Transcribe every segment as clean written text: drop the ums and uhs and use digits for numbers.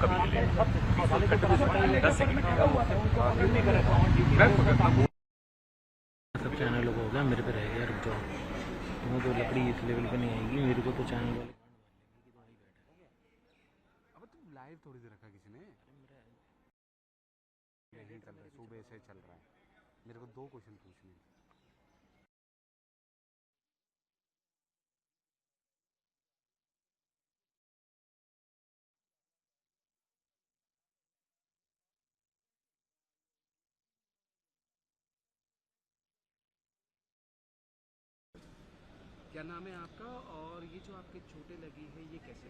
कभी के लिए 10 सेकंड सब चैनलों को हो गया, मेरे पे रह गया। रुक जाओ, तुम्हें तो लकड़ी इस लेवल पे नहीं आएगी, मेरे को तो चैनल वाले अब तुम लाइव थोड़ी देर रखा किसी ने, यही चल रहा है, सुबह से चल रहा है। मेरे को 2 क्वेश्चन पूछने हैं। क्या नाम है आपका, और ये जो आपके चोटें लगी है ये कैसे?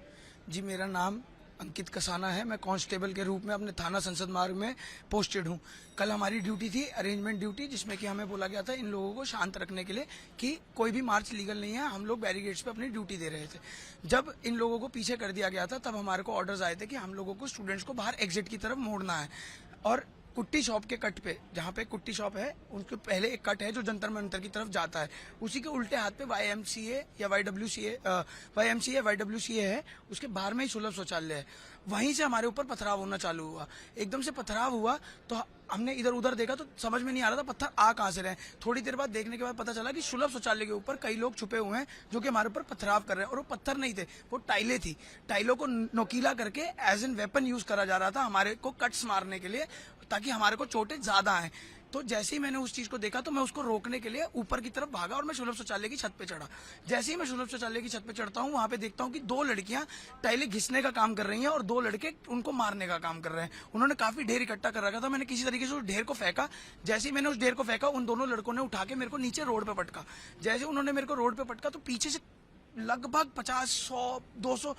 जी, मेरा नाम अंकित कसाना है। मैं कांस्टेबल के रूप में अपने थाना संसद मार्ग में पोस्टेड हूँ। कल हमारी ड्यूटी थी अरेंजमेंट ड्यूटी, जिसमें कि हमें बोला गया था इन लोगों को शांत रखने के लिए कि कोई भी मार्च लीगल नहीं है। हम लोग बैरिकेड्स पे अपनी ड्यूटी दे रहे थे। जब इन लोगों को पीछे कर दिया गया था तब हमारे को ऑर्डर्स आए थे कि हम लोगों को स्टूडेंट्स को बाहर एग्जिट की तरफ मोड़ना है। और कुट्टी शॉप के कट पे, जहाँ पे कुट्टी शॉप है, उनके पहले एक कट है जो जंतर मंतर की तरफ जाता है। उसी के उल्टे हाथ पे YMCA या YWCA है। उसके बाहर में ही सुलभ शौचालय है। वहीं से हमारे ऊपर पथराव होना चालू हुआ। एकदम से पथराव हुआ तो हमने इधर उधर देखा तो समझ में नहीं आ रहा था पत्थर आ कहाँ से रहे। थोड़ी देर बाद देखने के बाद पता चला कि सुलभ शौचालय के ऊपर कई लोग छुपे हुए हैं जो कि हमारे ऊपर पथराव कर रहे हैं। और वो पत्थर नहीं थे, वो टाइलें थी। टाइलों को नोकीला करके एज एन वेपन यूज करा जा रहा था हमारे को कट्स मारने के लिए, ताकि हमारे को चोटें ज्यादा आए। तो जैसे ही मैंने उस चीज को देखा तो मैं उसको रोकने के लिए ऊपर की तरफ भागा और मैं सुलभ शौचालय की छत पे चढ़ा। जैसे ही मैं सुलभ शौचालय की छत पे चढ़ता हूँ, वहां पे देखता हूँ कि 2 लड़कियां टाइलें घिसने का काम कर रही हैं और 2 लड़के उनको मारने का काम कर रहे हैं। उन्होंने काफी ढेर इकट्ठा कर रखा था। मैंने किसी तरीके से उस ढेर को फेंका। जैसे ही मैंने उस ढेर को फेंका, उन दोनों लड़कों ने उठा के मेरे को नीचे रोड पे पटका। जैसे उन्होंने मेरे को रोड पे पटका तो पीछे से लगभग 50, 100, 200,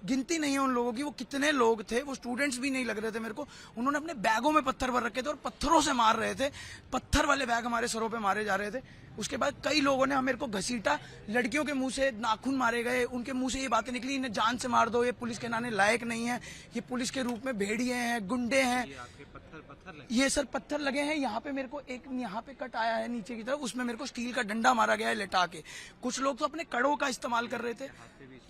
गिनती नहीं है उन लोगों की, वो कितने लोग थे, वो स्टूडेंट्स भी नहीं लग रहे थे मेरे को। उन्होंने अपने बैगों में पत्थर भर रखे थे और पत्थरों से मार रहे थे। पत्थर वाले बैग हमारे सरों पे मारे जा रहे थे। उसके बाद कई लोगों ने मेरे को घसीटा। लड़कियों के मुंह से नाखून मारे गए, उनके मुंह से ये बातें निकली, इन्हें जान से मार दो, ये पुलिस के नाने लायक नहीं है, ये पुलिस के रूप में भेड़िए हैं, गुंडे हैं। ये सर पत्थर लगे हैं। यहाँ पे मेरे को एक यहाँ पे कट आया है नीचे की तरफ, उसमें मेरे को स्टील का डंडा मारा गया है लेटा के। कुछ लोग तो अपने कड़ों का इस्तेमाल कर रहे थे।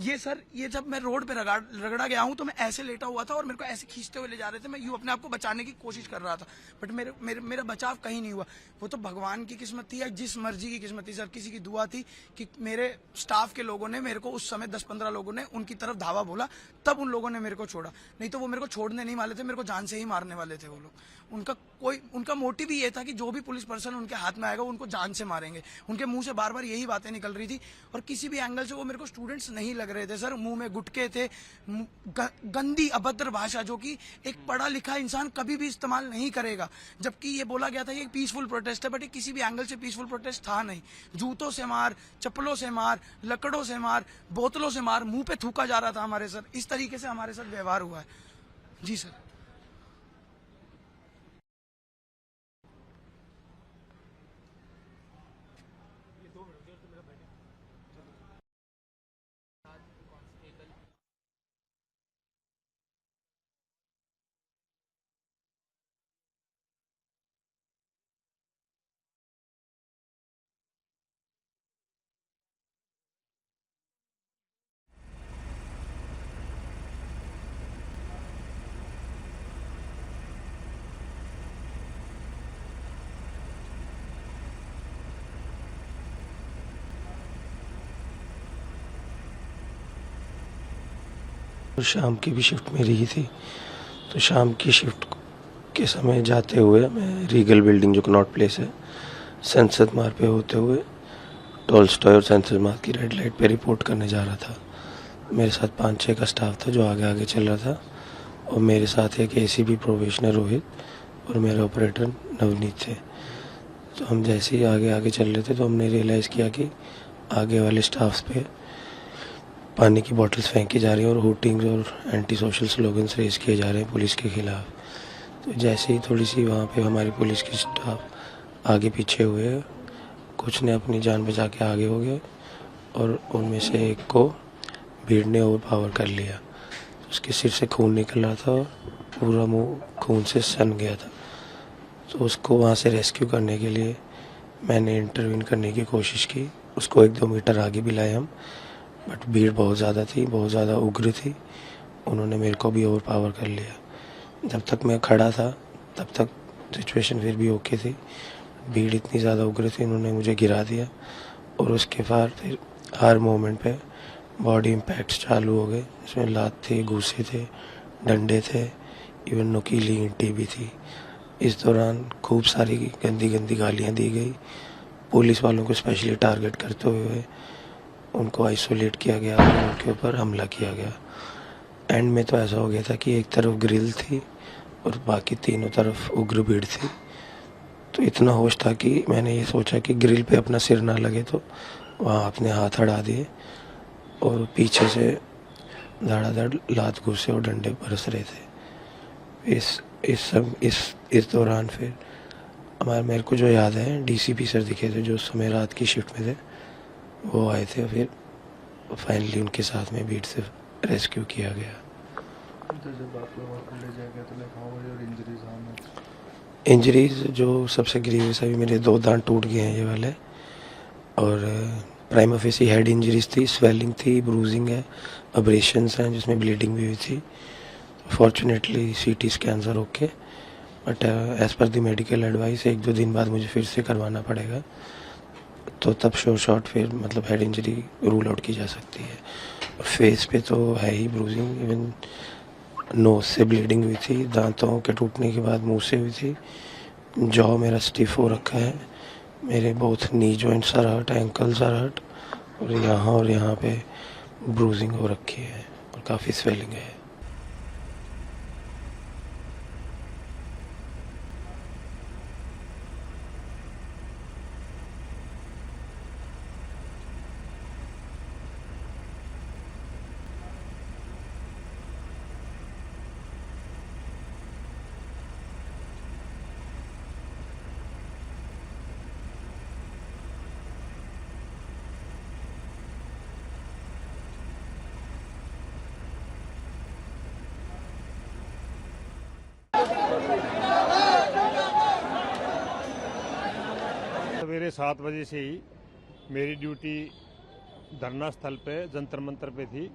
ये सर, ये जब मैं रोड पे रगड़ा गया हूँ तो मैं ऐसे लेटा हुआ था और मेरे को ऐसे खींचते हुए ले जा रहे थे। मैं यूं अपने आप को बचाने की कोशिश कर रहा था, बट मेरा बचाव कहीं नहीं हुआ। वो तो भगवान की किस्मत थी या जिस मर्जी की किस्मत थी सर। किसी की दुआ थी कि मेरे स्टाफ के लोगों ने मेरे को उस समय 10-15 लोगों ने उनकी तरफ धावा बोला, तब उन लोगों ने मेरे को छोड़ा। नहीं तो वो मेरे को छोड़ने नहीं वाले थे, मेरे को जान से ही मारने वाले थे वो लोग। उनका मोटिव ही ये था कि जो भी पुलिस पर्सन उनके हाथ में आएगा उनको जान से मारेंगे। उनके मुंह से बार बार यही बातें निकल रही थी और किसी भी एंगल से वो मेरे को स्टूडेंट्स नहीं लग रहे थे सर। मुंह में गुटके थे, गंदी अभद्र भाषा जो कि एक पढ़ा लिखा इंसान कभी भी इस्तेमाल नहीं करेगा। जबकि ये बोला गया था ये पीसफुल प्रोटेस्ट है, बट ये किसी भी एंगल से पीसफुल प्रोटेस्ट था नहीं। जूतों से मार, चप्पलों से मार, लकड़ों से मार, बोतलों से मार, मुंह पे थूका जा रहा था हमारे सर। इस तरीके से हमारे साथ व्यवहार हुआ है जी सर। शाम की भी शिफ्ट मेरी ही थी, तो शाम की शिफ्ट के समय जाते हुए मैं रीगल बिल्डिंग जो कनॉट प्लेस है, संसद मार्ग पे होते हुए टॉलस्टॉय और संसद मार्ग की रेड लाइट पे रिपोर्ट करने जा रहा था। मेरे साथ 5-6 का स्टाफ था जो आगे आगे चल रहा था और मेरे साथ एक ACP प्रोबेशनर रोहित और मेरे ऑपरेटर नवनीत थे। तो हम जैसे ही आगे आगे चल रहे थे तो हमने रियलाइज़ किया कि आगे वाले स्टाफ्स पे पानी की बॉटल्स फेंकी जा रही हैं और होर्डिंग्स और एंटी सोशल स्लोगन्स रेज किए जा रहे हैं पुलिस के खिलाफ। तो जैसे ही थोड़ी सी वहाँ पे हमारी पुलिस की स्टाफ आगे पीछे हुए, कुछ ने अपनी जान बचा के आगे हो गए और उनमें से एक को भीड़ ने ओवर पावर कर लिया। उसके सिर से खून निकल रहा था और पूरा मुंह खून से सन गया था। तो उसको वहाँ से रेस्क्यू करने के लिए मैंने इंटरवीन करने की कोशिश की। उसको 1-2 मीटर आगे भी लाए हम, बट भीड़ बहुत ज़्यादा थी, बहुत ज़्यादा उग्र थी। उन्होंने मेरे को भी ओवर पावर कर लिया। जब तक मैं खड़ा था तब तक सिचुएशन फिर भी ओके थी, भीड़ इतनी ज़्यादा उग्र थी, उन्होंने मुझे गिरा दिया और उसके बाद फिर हर मोमेंट पे बॉडी इम्पैक्ट्स चालू हो गए। इसमें लात थी, घूसे थे, डंडे थे, इवन नुकीली ईंटें भी थी। इस दौरान खूब सारी गंदी गंदी गालियाँ दी गई। पुलिस वालों को स्पेशली टारगेट करते हुए उनको आइसोलेट किया गया और उनके ऊपर हमला किया गया। एंड में तो ऐसा हो गया था कि एक तरफ ग्रिल थी और बाकी तीनों तरफ उग्र भीड़ थी। तो इतना होश था कि मैंने ये सोचा कि ग्रिल पे अपना सिर ना लगे, तो वहाँ अपने हाथ अड़ा दिए और पीछे से धड़ाधड़ लात घूसे और डंडे बरस रहे थे। इस दौरान फिर मेरे को जो याद है, डीसीपी सर दिखे थे जो उस समय रात की शिफ्ट में थे, वो आए थे। फिर फाइनली उनके साथ में भीड़ से रेस्क्यू किया गया। इंजरीज जो सबसे ग्रीवियस अभी मेरे 2 दांत टूट गए हैं ये वाले, और प्राइमा फेसी हेड इंजरीज थी, स्वेलिंग थी, ब्रूजिंग है, अब्रेशंस हैं जिसमें ब्लीडिंग भी हुई थी। Fortunately CT scan sir okay, but as per the medical advice 1-2 दिन बाद मुझे फिर से करवाना पड़ेगा, तो तब शॉर्ट फिर मतलब हेड इंजरी रूल आउट की जा सकती है। और फेस पे तो है ही ब्रूजिंग, इवन नोज से ब्लीडिंग हुई थी, दांतों के टूटने के बाद मुंह से हुई थी। जॉ मेरा स्टिफ हो रखा है, मेरे both knee joints are hurt, ankles are hurt, और यहाँ पे ब्रूजिंग हो रखी है और काफ़ी स्वेलिंग है। सवेरे 7 बजे से ही मेरी ड्यूटी धरना स्थल पे जंतर मंतर पे थी।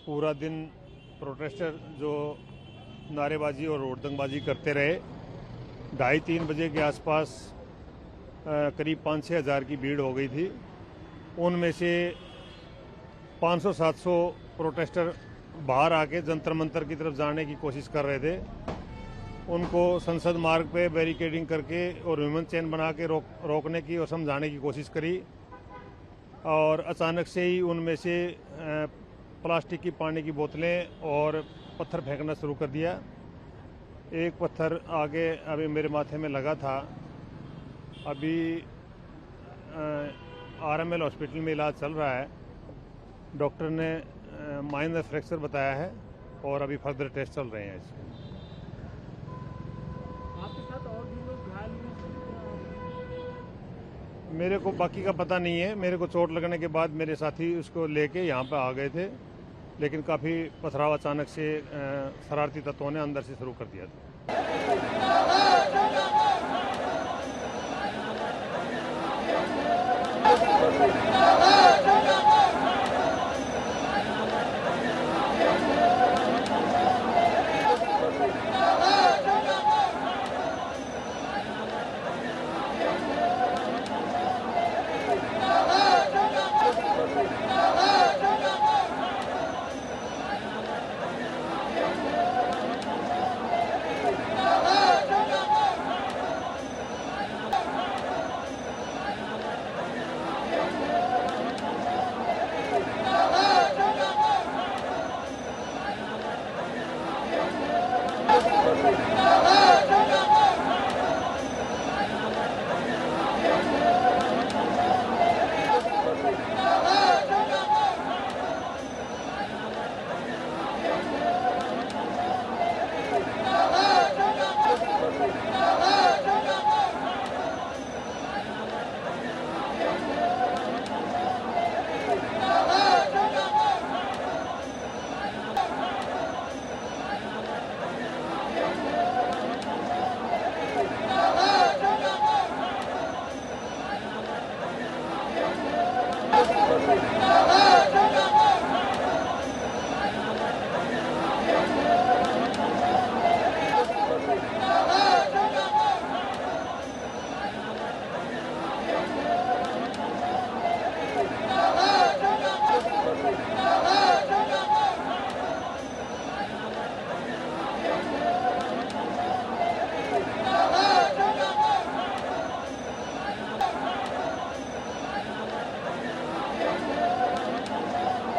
पूरा दिन प्रोटेस्टर जो नारेबाजी और रोडदंगबाजी करते रहे। 2:30-3 बजे के आसपास करीब 5-6 हज़ार की भीड़ हो गई थी। उनमें से 500-700 प्रोटेस्टर बाहर आके जंतर मंतर की तरफ जाने की कोशिश कर रहे थे। उनको संसद मार्ग पे बैरिकेडिंग करके और ह्यूमन चेन बना के रोकने की और समझाने की कोशिश करी, और अचानक से ही उनमें से प्लास्टिक की पानी की बोतलें और पत्थर फेंकना शुरू कर दिया। एक पत्थर आगे अभी मेरे माथे में लगा था। अभी RML हॉस्पिटल में इलाज चल रहा है। डॉक्टर ने माइनर फ्रैक्चर बताया है और अभी फर्दर टेस्ट चल रहे हैं इसके। मेरे को बाकी का पता नहीं है। मेरे को चोट लगने के बाद मेरे साथी उसको लेके यहाँ पे आ गए थे, लेकिन काफ़ी पथराव अचानक से शरारती तत्वों ने अंदर से शुरू कर दिया था।